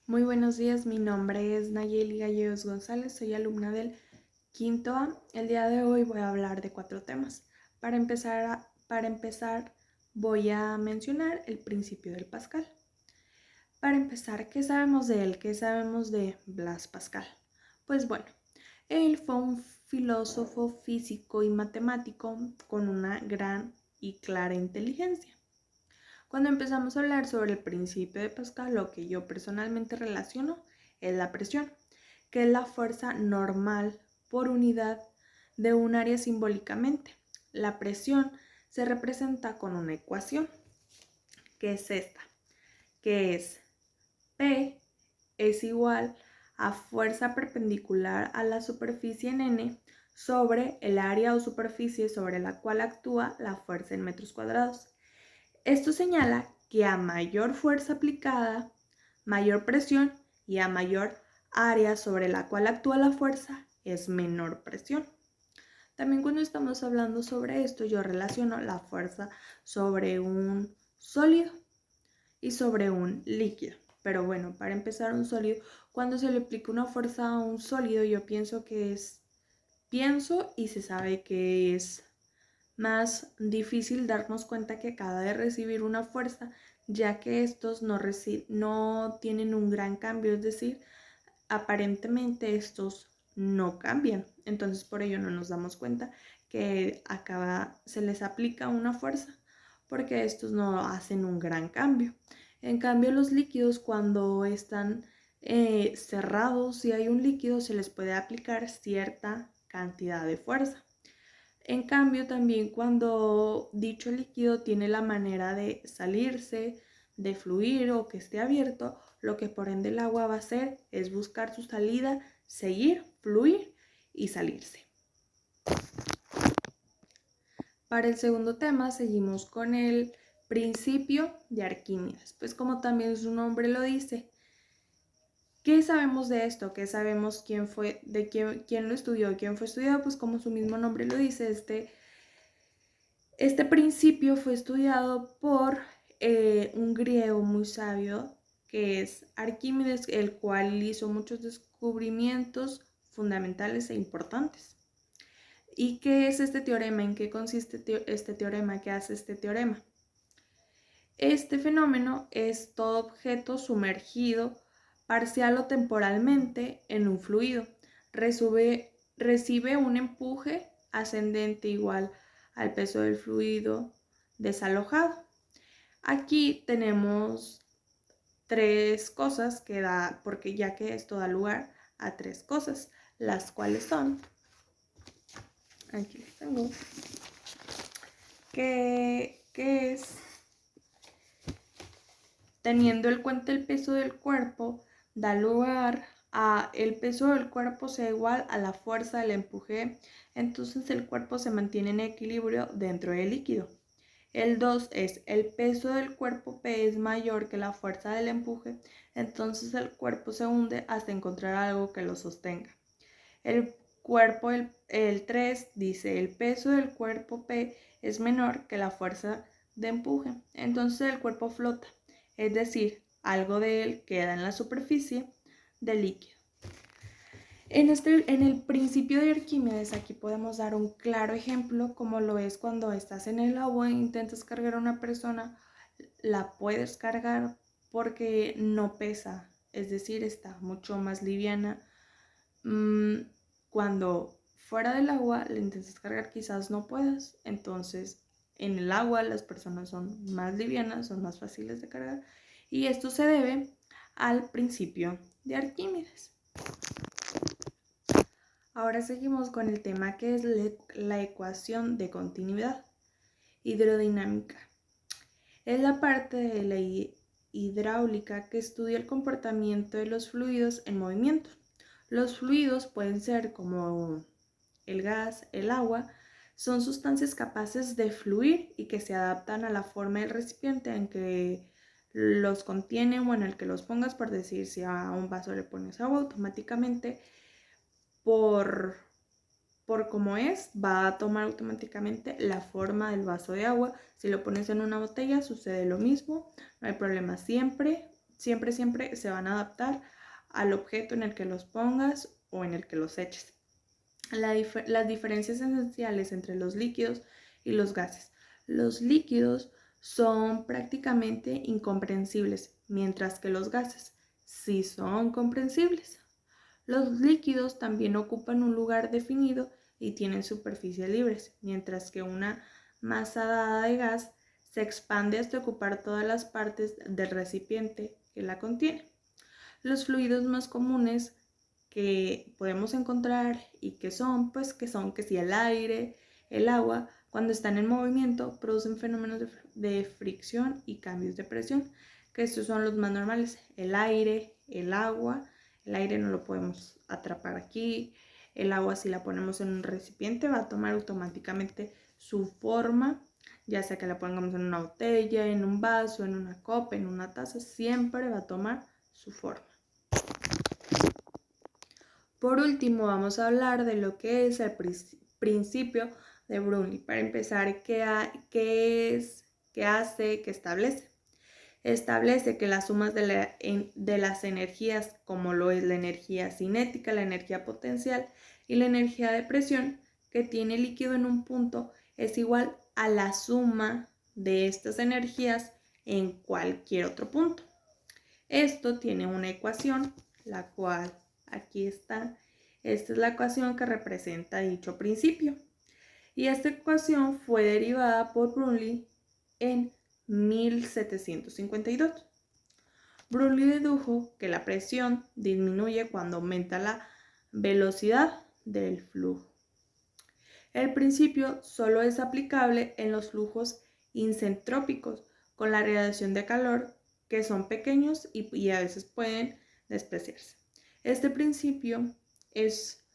Muy buenos días, mi nombre es Nayeli Gallegos González, soy alumna del quinto A. El día de hoy voy a hablar de 4 temas. Para empezar voy a mencionar el principio del Pascal. Para empezar, ¿qué sabemos de él? ¿Qué sabemos de Blaise Pascal? Pues bueno, él fue un filósofo, físico y matemático con una gran y clara inteligencia. Cuando empezamos a hablar sobre el principio de Pascal, lo que yo personalmente relaciono es la presión, que es la fuerza normal por unidad de un área simbólicamente. La presión se representa con una ecuación, que es esta, que es P es igual a fuerza perpendicular a la superficie en N sobre el área o superficie sobre la cual actúa la fuerza en metros cuadrados. Esto señala que a mayor fuerza aplicada, mayor presión, y a mayor área sobre la cual actúa la fuerza es menor presión. También cuando estamos hablando sobre esto, yo relaciono la fuerza sobre un sólido y sobre un líquido. Pero bueno, para empezar, un sólido, cuando se le aplica una fuerza a un sólido, yo pienso y se sabe que es más difícil darnos cuenta que acaba de recibir una fuerza, ya que estos no tienen un gran cambio, es decir, aparentemente estos no cambian. Entonces por ello no nos damos cuenta que se les aplica una fuerza, porque estos no hacen un gran cambio. En cambio, los líquidos, cuando están cerrados, si hay un líquido, se les puede aplicar cierta cantidad de fuerza. En cambio, también cuando dicho líquido tiene la manera de salirse, de fluir o que esté abierto, lo que por ende el agua va a hacer es buscar su salida, seguir, fluir y salirse. Para el segundo tema seguimos con el principio de Arquímedes. Pues como también su nombre lo dice, ¿qué sabemos de esto? ¿Qué sabemos quién lo estudió? ¿Quién fue estudiado? Pues como su mismo nombre lo dice, este principio fue estudiado por un griego muy sabio que es Arquímedes, el cual hizo muchos descubrimientos fundamentales e importantes. ¿Y qué es este teorema? ¿En qué consiste este teorema? ¿Qué hace este teorema? Este fenómeno es todo objeto sumergido parcial o temporalmente en un fluido. Recibe un empuje ascendente igual al peso del fluido desalojado. Aquí tenemos 3 cosas que da, porque ya que esto da lugar a 3 cosas, las cuales son, aquí les tengo, que es, teniendo en cuenta el peso del cuerpo, da lugar a el peso del cuerpo sea igual a la fuerza del empuje, entonces el cuerpo se mantiene en equilibrio dentro del líquido. El 2 es el peso del cuerpo P es mayor que la fuerza del empuje, entonces el cuerpo se hunde hasta encontrar algo que lo sostenga. El 3 dice el peso del cuerpo P es menor que la fuerza de empuje, entonces el cuerpo flota, es decir, algo de él queda en la superficie del líquido. En el principio de Arquímedes aquí podemos dar un claro ejemplo, como lo es cuando estás en el agua e intentas cargar a una persona, la puedes cargar porque no pesa, es decir, está mucho más liviana. Cuando fuera del agua la intentas cargar quizás no puedas, entonces en el agua las personas son más livianas, son más fáciles de cargar, y esto se debe al principio de Arquímedes. Ahora seguimos con el tema que es la ecuación de continuidad hidrodinámica. Es la parte de la hidráulica que estudia el comportamiento de los fluidos en movimiento. Los fluidos pueden ser como el gas, el agua, son sustancias capaces de fluir y que se adaptan a la forma del recipiente en que los contienen o en el que los pongas. Por decir, si a un vaso le pones agua, automáticamente por como es, va a tomar automáticamente la forma del vaso de agua. Si lo pones en una botella, sucede lo mismo, no hay problema, siempre siempre se van a adaptar al objeto en el que los pongas o en el que los eches. Las diferencias esenciales entre los líquidos y los gases. Los líquidos son prácticamente incomprensibles, mientras que los gases sí son comprensibles. Los líquidos también ocupan un lugar definido y tienen superficies libres, mientras que una masa dada de gas se expande hasta ocupar todas las partes del recipiente que la contiene. Los fluidos más comunes que podemos encontrar y que son si el aire, el agua, cuando están en movimiento, producen fenómenos de fricción y cambios de presión, que estos son los más normales: el aire, el agua. El aire no lo podemos atrapar aquí. El agua, si la ponemos en un recipiente, va a tomar automáticamente su forma, ya sea que la pongamos en una botella, en un vaso, en una copa, en una taza, siempre va a tomar su forma. Por último, vamos a hablar de lo que es el principio de Brownian. Para empezar, ¿qué hace? ¿Qué establece? Establece que las sumas de las energías, como lo es la energía cinética, la energía potencial y la energía de presión que tiene el líquido en un punto, es igual a la suma de estas energías en cualquier otro punto. Esto tiene una ecuación, la cual aquí está. Esta es la ecuación que representa dicho principio. Y esta ecuación fue derivada por Brownian en 1752. Brownian dedujo que la presión disminuye cuando aumenta la velocidad del flujo. El principio solo es aplicable en los flujos isentrópicos con la radiación de calor, que son pequeños y a veces pueden despreciarse. Este principio es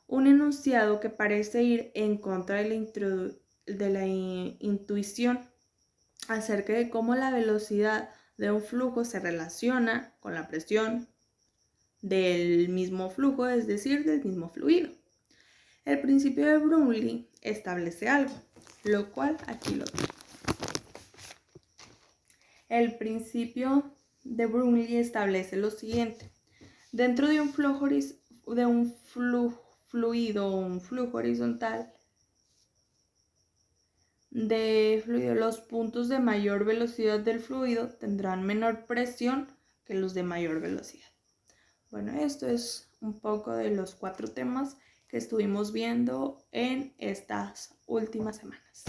un enunciado que parece ir en contra de la intuición acerca de cómo la velocidad de un flujo se relaciona con la presión del mismo flujo, es decir, del mismo fluido. El principio de Brownian establece algo, lo cual aquí lo tengo. El principio de Brownian establece lo siguiente: dentro de un flujo horizontal de fluido, los puntos de mayor velocidad del fluido tendrán menor presión que los de mayor velocidad. Bueno, esto es un poco de los 4 temas que estuvimos viendo en estas últimas semanas.